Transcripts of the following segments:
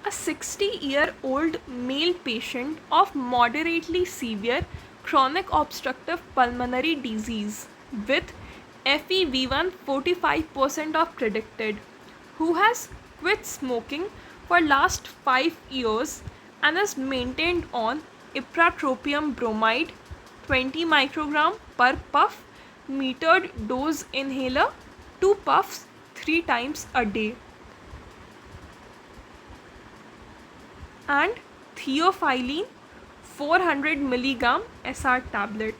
A 60-year-old male patient of moderately severe chronic obstructive pulmonary disease with FEV1 45% of predicted, who has quit smoking for last 5 years and is maintained on ipratropium bromide 20 microgram per puff metered dose inhaler, 2 puffs 3 times a day, and theophylline 400 milligram SR tablet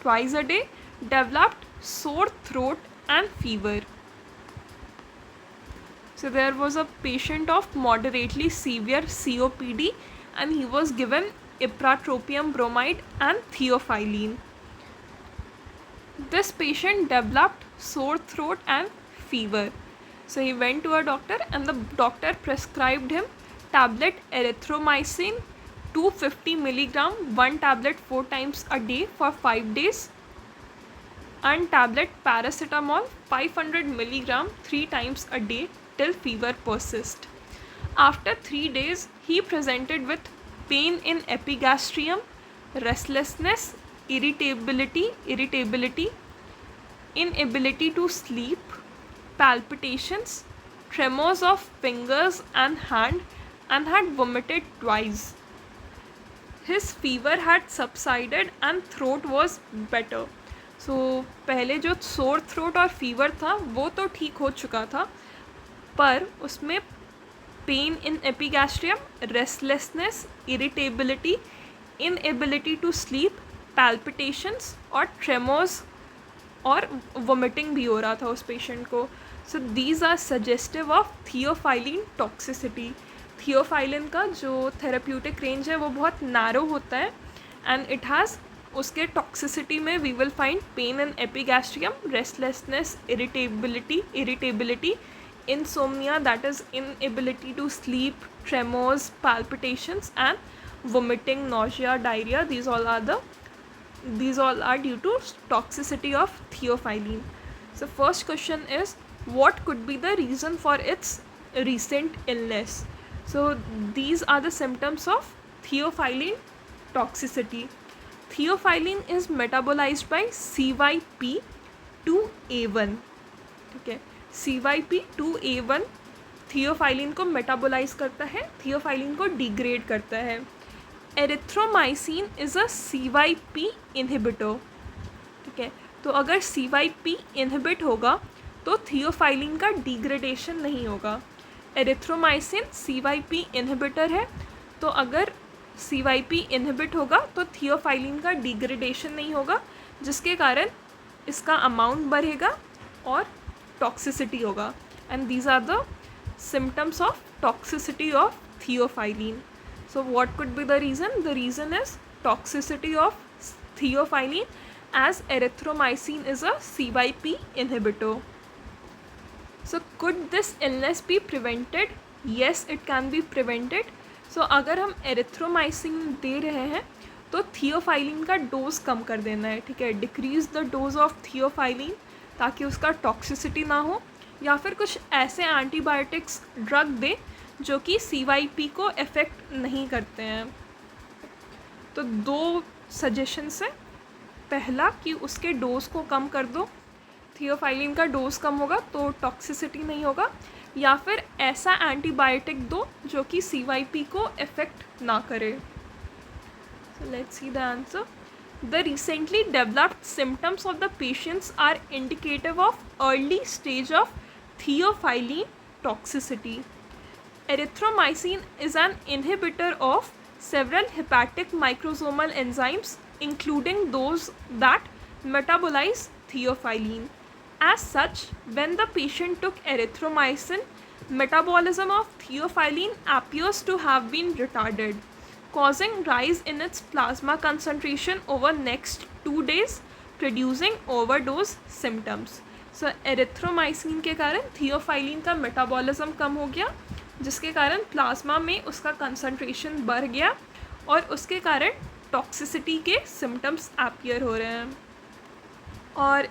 twice a day, developed sore throat and fever. So there was a patient of moderately severe COPD and he was given ipratropium bromide and theophylline. This patient developed sore throat and fever. So he went to a doctor and the doctor prescribed him tablet erythromycin 250 milligram, 1 tablet 4 times a day for 5 days, and tablet paracetamol 500 milligram 3 times a day till fever persists. After 3 days, he presented with pain in epigastrium, restlessness, irritability, inability to sleep, palpitations, tremors of fingers and hand, and had vomited twice. His fever had subsided and throat was better. So पहले जो sore throat और fever था वो तो ठीक हो चुका था, पर उसमें pain in epigastrium, restlessness, irritability, inability to sleep, palpitations और ट्रेमोर्स और वोमिटिंग भी हो रहा था उस पेशेंट को. So these are suggestive of theophylline toxicity. Theophylline का जो थेरेप्यूटिक रेंज है वो बहुत नैरो होता है एंड इट हैज़ उसके टॉक्सिसिटी में we will find pain in epigastrium, restlessness, irritability, insomnia, that is inability to sleep, tremors, palpitations and vomiting, nausea, diarrhea. These all are due to toxicity of theophylline. So first question is, what could be the reason for its recent illness? So these are the symptoms of theophylline toxicity. Theophylline is metabolized by CYP2A1. Okay, CYP2A1 theophylline को metabolise करता है, theophylline को degrade करता है. Erythromycin is a CYP inhibitor. ठीक है, तो अगर CYP इनहिबिट होगा तो थियोफाइलिन का डिग्रेडेशन नहीं होगा. एरिथ्रोमाइसिन CYP इनहिबिटर है, तो अगर CYP इनहिबिट होगा तो थियोफाइलिन का डिग्रेडेशन नहीं होगा, जिसके कारण इसका अमाउंट बढ़ेगा और टॉक्सिसिटी होगा. And these are the symptoms of toxicity of theophylline. So what could be the reason? The reason is toxicity of theophylline as erythromycin is a CYP inhibitor. So could this illness be prevented? Yes, it can be prevented. So अगर हम erythromycin दे रहे हैं तो theophylline का dose कम कर देना है. ठीक है, decrease the dose of theophylline ताकि उसका टॉक्सिसिटी ना हो, या फिर कुछ ऐसे एंटीबायोटिक्स ड्रग दे जो कि CYP को इफ़ेक्ट नहीं करते हैं. तो 2 सजेशंस है. पहला कि उसके डोज को कम कर दो, थियोफाइलिन का डोज कम होगा तो टॉक्सिसिटी नहीं होगा, या फिर ऐसा एंटीबायोटिक दो जो कि CYP को इफ़ेक्ट ना करे. So let's see the answer. The recently developed symptoms of the patients are indicative of early stage of theophylline toxicity. Erythromycin is an inhibitor of several hepatic microsomal enzymes, including those that metabolize theophylline. As such, when the patient took erythromycin, metabolism of theophylline appears to have been retarded, causing rise in its plasma concentration over next 2 days, producing overdose symptoms. So erythromycin के कारण theophylline का metabolism कम हो गया, जिसके कारण plasma में उसका concentration बढ़ गया और उसके कारण टॉक्सिसिटी के सिम्टम्स अपीयर हो रहे हैं. और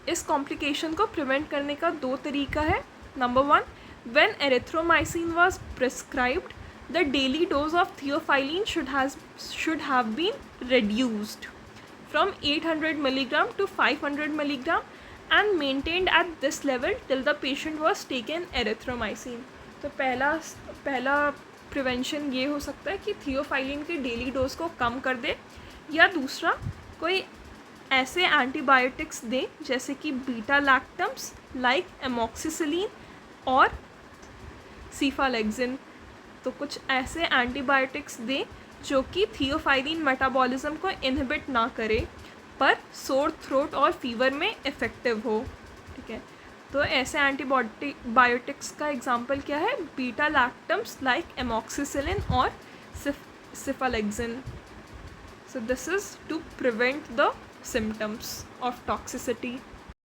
इस कॉम्प्लिकेशन को प्रिवेंट करने का 2 तरीका है. Number 1, when erythromycin was prescribed, the daily dose of theophylline should have been reduced from 800 milligram to 500 milligram and maintained at this level till the patient was taken erythromycin. तो पहला prevention ये हो सकता है कि थियोफाइलिन के daily dose को कम कर दे, या दूसरा कोई ऐसे एंटीबायोटिक्स दें जैसे कि बीटा लैक्टम्स लाइक एमोक्सिसिलिन और सीफालेक्सिन. तो कुछ ऐसे एंटीबायोटिक्स दें जो कि थियोफाइलिन मेटाबॉलिज्म को इनहिबिट ना करे पर सोर थ्रोट और फीवर में इफ़ेक्टिव हो. ठीक है, तो ऐसे एंटीबायोटिक्स का एग्जांपल क्या है? बीटा लैक्टम्स लाइक एमोक्सिसिलिन और सीफालेक्सिन. So this is to prevent the symptoms of toxicity.